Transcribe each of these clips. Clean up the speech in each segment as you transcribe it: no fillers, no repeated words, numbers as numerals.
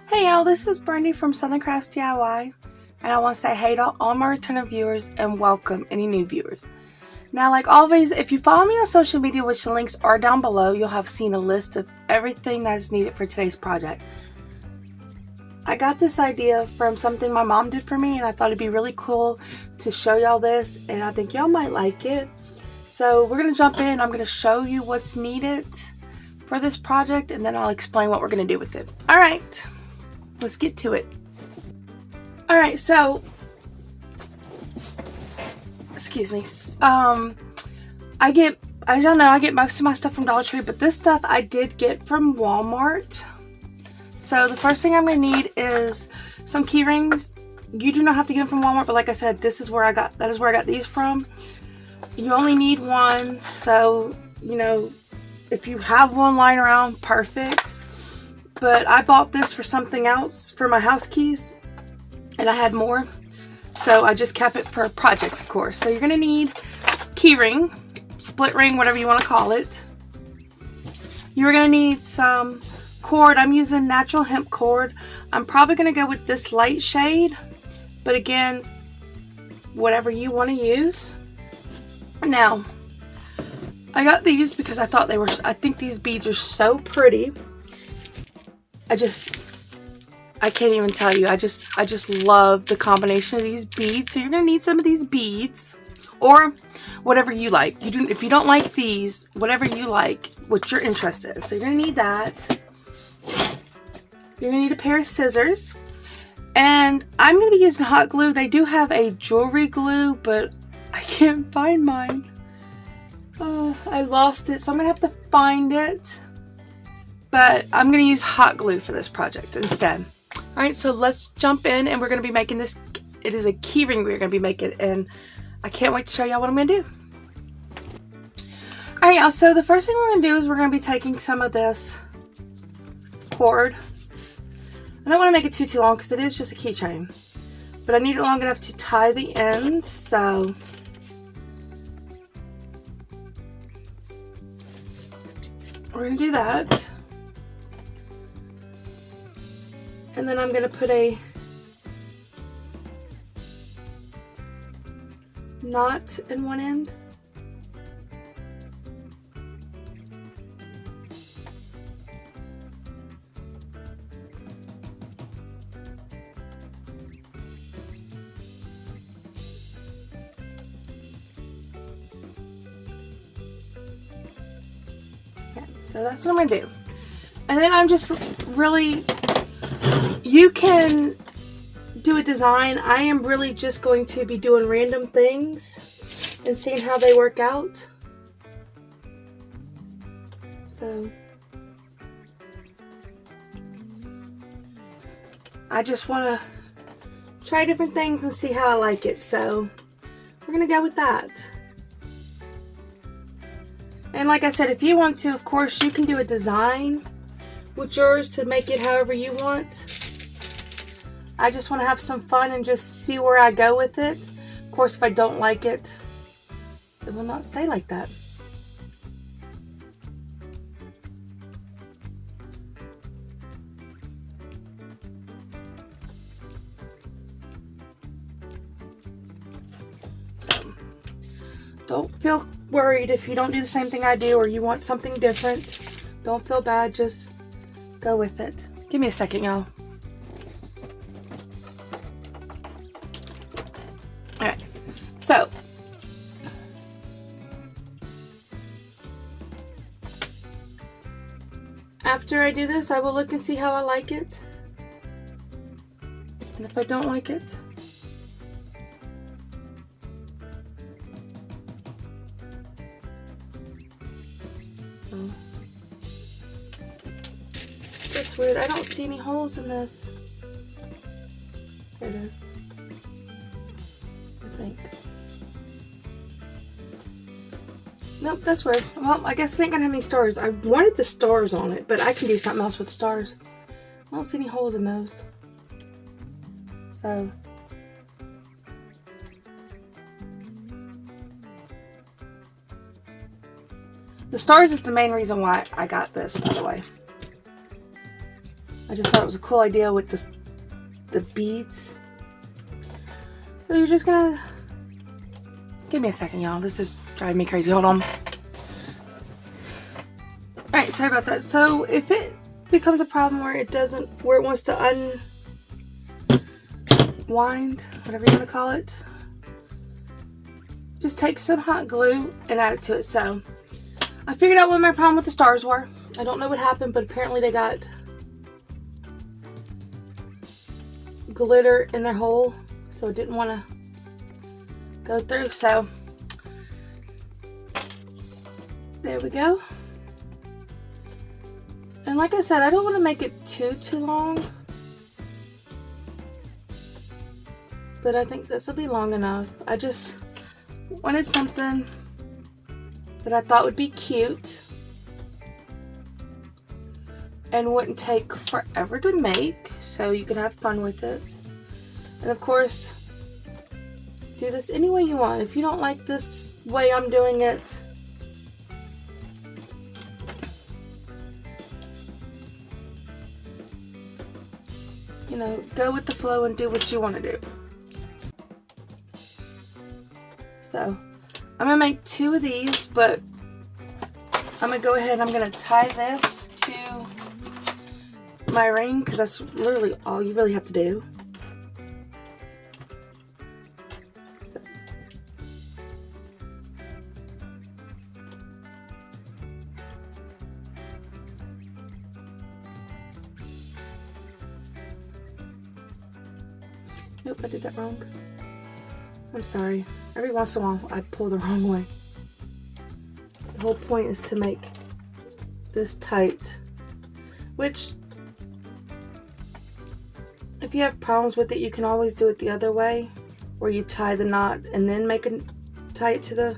Hey y'all, this is Brandy from Southern Crafts DIY, and I want to say hey to all my returning viewers and welcome any new viewers. Now, like always, if you follow me on social media, which the links are down below, you'll have seen a list of everything that is needed for today's project. I got this idea from something my mom did for me, and I thought it'd be really cool to show y'all this, and I think y'all might like it. So we're going to jump in. I'm going to show you what's needed for this project, and then I'll explain what we're going to do with it. Alright, let's get to it. Alright, so excuse me. I get most of my stuff from Dollar Tree, but this stuff I did get from Walmart. So the first thing I'm going to need is some key rings. You do not have to get them from Walmart, but like I said, that is where I got these from. You only need one, so you know, if you have one lying around, perfect. But I bought this for something else, for my house keys, and I had more, so I just kept it for projects, of course. So you're going to need key ring, split ring, whatever you want to call it. You're going to need some cord. I'm using natural hemp cord. I'm probably going to go with this light shade, but again, whatever you want to use. Now, I got these because I think these beads are so pretty. I can't even tell you. I just love the combination of these beads. So you're going to need some of these beads or whatever you like. If you don't like these, whatever you like, what you're interested in. So you're going to need that. You're going to need a pair of scissors. And I'm going to be using hot glue. They do have a jewelry glue, but I can't find mine. I lost it, so I'm going to have to find it. But I'm going to use hot glue for this project instead. Alright, so let's jump in, and we're going to be making this. It is a key ring we're going to be making, and I can't wait to show y'all what I'm going to do. Alright, y'all, so the first thing we're going to do is we're going to be taking some of this cord. I don't want to make it too long because it is just a keychain. But I need it long enough to tie the ends, so we're going to do that. And then I'm going to put a knot in one end. So that's what I'm going to do. And then I'm just really, you can do a design. I am really just going to be doing random things and seeing how they work out. So I just want to try different things and see how I like it. So we're going to go with that. And like I said, if you want to, of course, you can do a design with yours to make it however you want. I just want to have some fun and just see where I go with it. Of course, if I don't like it, it will not stay like that. So, don't feel worried if you don't do the same thing I do or you want something different. Don't feel bad, just go with it. Give me a second, y'all. Alright, so after I do this, I will look and see how I like it. And if I don't like it, that's weird. I don't see any holes in this. There it is. I think. Nope, that's weird. Well, I guess it ain't gonna have any stars. I wanted the stars on it, but I can do something else with stars. I don't see any holes in those. So the stars is the main reason why I got this, by the way. I just thought it was a cool idea with the beads. So you're just gonna, give me a second, y'all. This is driving me crazy. Hold on. Alright, sorry about that. So if it becomes a problem where it wants to unwind, whatever you want to call it, just take some hot glue and add it to it. So I figured out what my problem with the stars were. I don't know what happened, but apparently they got glitter in their hole, so it didn't want to go through. So there we go. And like I said, I don't want to make it too long, but I think this will be long enough. I just wanted something that I thought would be cute and wouldn't take forever to make, so you can have fun with it. And of course, do this any way you want. If you don't like this way I'm doing it, you know, go with the flow and do what you want to do. So I'm gonna make 2 of these, but I'm gonna go ahead and I'm gonna tie this to my ring, because that's literally all you really have to do. So. Nope, I did that wrong. I'm sorry. Every once in a while I pull the wrong way. The whole point is to make this tight, which if you have problems with it, you can always do it the other way, where you tie the knot and then tie it to the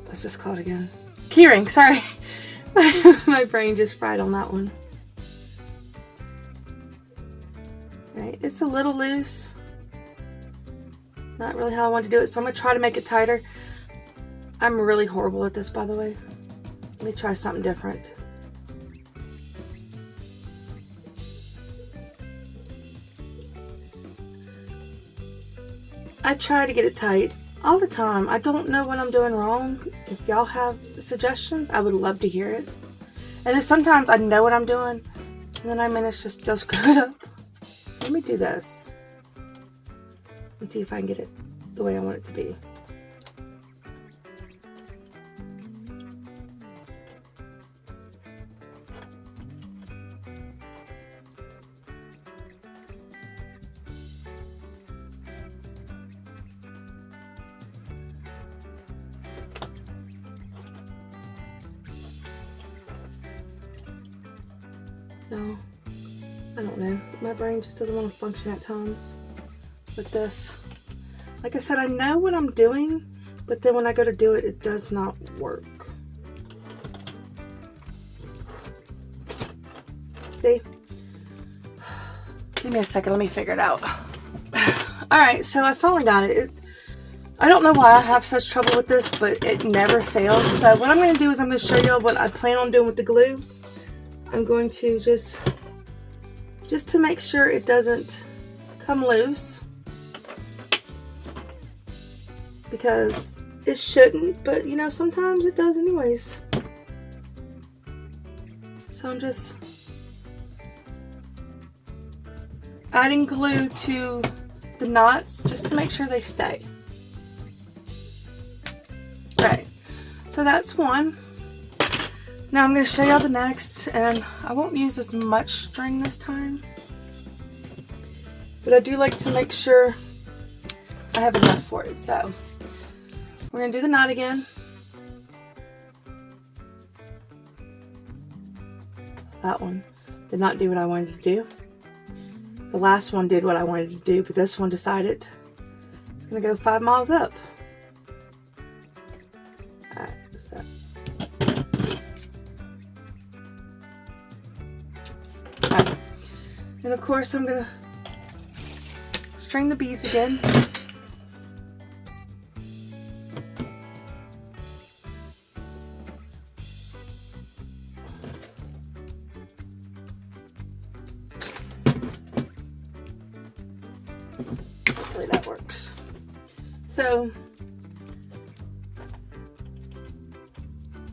what's this called again? Keyring, sorry. My brain just fried on that one. Right, it's a little loose. Not really how I want to do it, so I'm going to try to make it tighter. I'm really horrible at this, by the way. Let me try something different. I try to get it tight all the time. I don't know what I'm doing wrong. If y'all have suggestions, I would love to hear it. And then sometimes I know what I'm doing, and then I manage to still screw it up. So let me do this and see if I can get it the way I want it to be. No, I don't know. My brain just doesn't want to function at times with this. Like I said, I know what I'm doing, but then when I go to do it, it does not work. See? Give me a second, let me figure it out. Alright, so I finally got it. I don't know why I have such trouble with this, but it never fails. So what I'm going to do is I'm going to show you what I plan on doing with the glue. I'm going to just to make sure it doesn't come loose, because it shouldn't, but you know, sometimes it does anyways. So I'm just adding glue to the knots just to make sure they stay. Right, so that's one. Now I'm going to show y'all the next, and I won't use as much string this time, but I do like to make sure I have enough for it. So we're going to do the knot again. That one did not do what I wanted to do. The last one did what I wanted to do, but this one decided it's going to go 5 miles up. Alright, so and of course I'm going to string the beads again. Hopefully that works. So,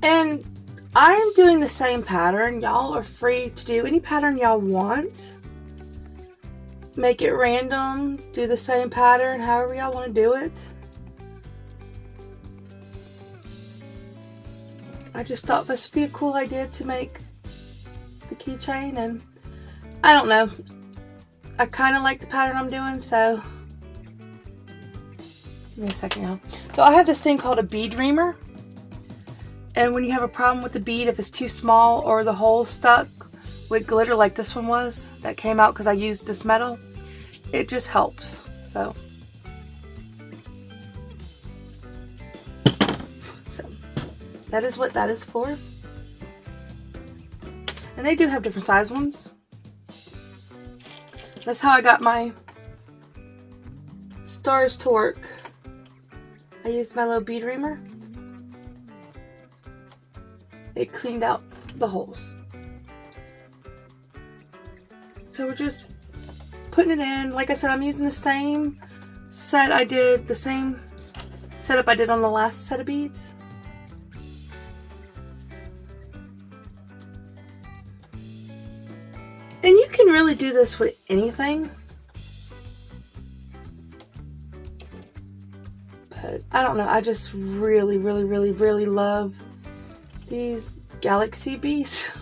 and I'm doing the same pattern. Y'all are free to do any pattern y'all want. Make it random, do the same pattern, however y'all want to do it. I just thought this would be a cool idea to make the keychain, and I don't know. I kind of like the pattern I'm doing, so give me a second, y'all. So I have this thing called a bead reamer, and when you have a problem with the bead, if it's too small or the hole stuck with glitter like this one was, that came out because I used this metal, it just helps. So that is what that is for. And they do have different size ones. That's how I got my stars to work. I used my little bead reamer. It cleaned out the holes. So we're just putting it in. Like I said, I'm using the same set I did, the same setup I did on the last set of beads. And you can really do this with anything. But I don't know, I just really love these galaxy beads.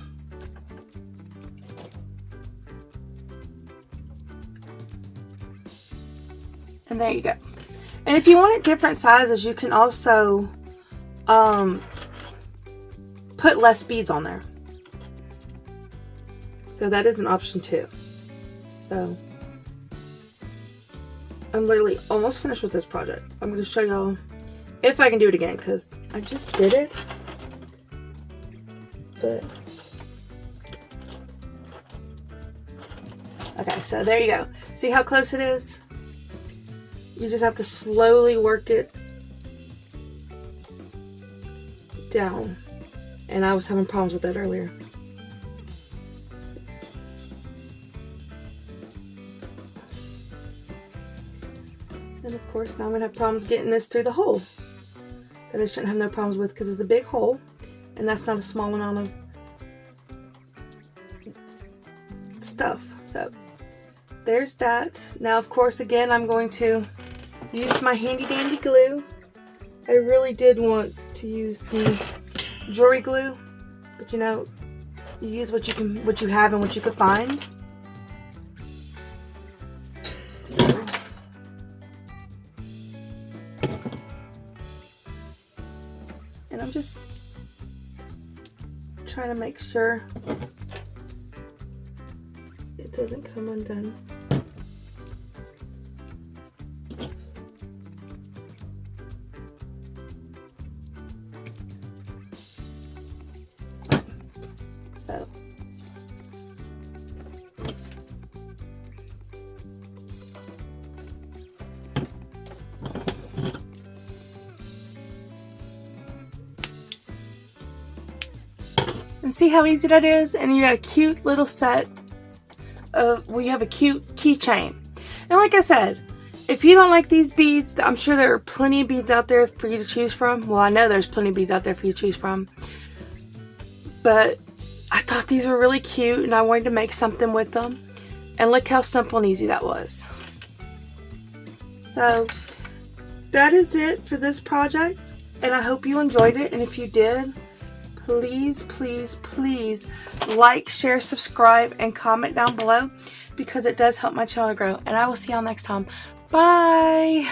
And there you go. And if you want it different sizes, you can also put less beads on there. So that is an option too. So I'm literally almost finished with this project. I'm going to show y'all if I can do it again, because I just did it. But okay, so there you go. See how close it is? You just have to slowly work it down. And I was having problems with that earlier. And of course, now I'm going to have problems getting this through the hole that I shouldn't have no problems with, because it's a big hole and that's not a small amount of stuff. So there's that. Now, of course, again, I'm going to use my handy dandy glue. I really did want to use the jewelry glue, but you know, you use what you have and what you could find. So and I'm just trying to make sure it doesn't come undone. So and see how easy that is? And you got a cute little set of, well, you have a cute keychain. And like I said, if you don't like these beads, I'm sure there are plenty of beads out there for you to choose from. Well, I know there's plenty of beads out there for you to choose from. But I thought these were really cute and I wanted to make something with them. And look how simple and easy that was. So that is it for this project. And I hope you enjoyed it. And if you did, please, please, please like, share, subscribe, and comment down below, because it does help my channel grow. And I will see y'all next time. Bye!